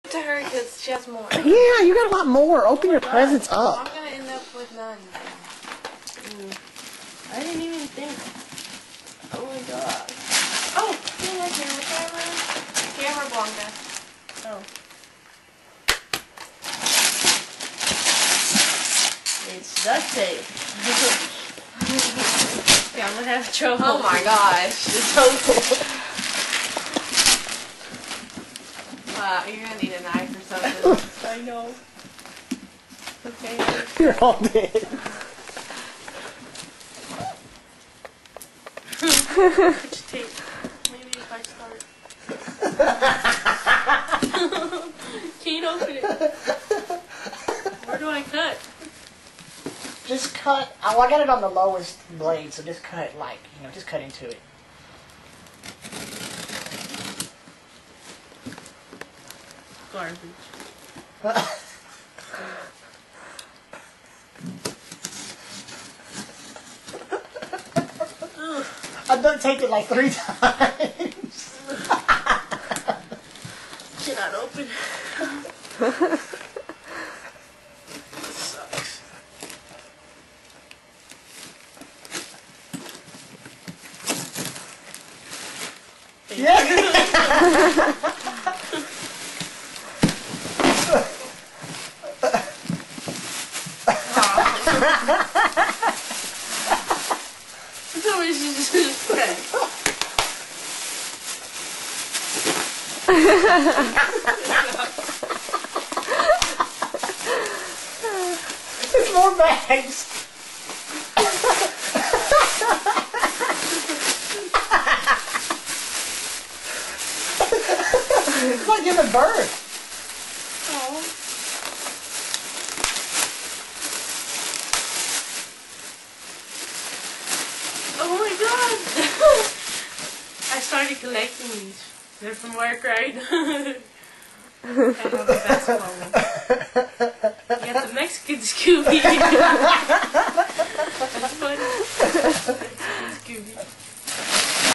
To her because she has more. Yeah, you got a lot more. Open your presents I'm up. gonna end up with none. I didn't even think. Oh my god. Oh, see that camera? Camera Blanca. Oh. It's duct tape. Yeah, I'm gonna have trouble. Oh my gosh. It's open. You're gonna need a knife or something. I know. Okay. You're all dead. Which tape? Maybe if I start. Can't open it. Where do I cut? Just cut. Oh, I got it on the lowest blade, so just cut just cut into it. Garbage. I've done taped it like 3 times. Cannot open. Sucks. Yeah. Somebody should just say. There's more bags. It's like giving birth. Oh. Oh my god! I started collecting these. They're from work, right? I have the best one. You got the Mexican Scooby. That's funny.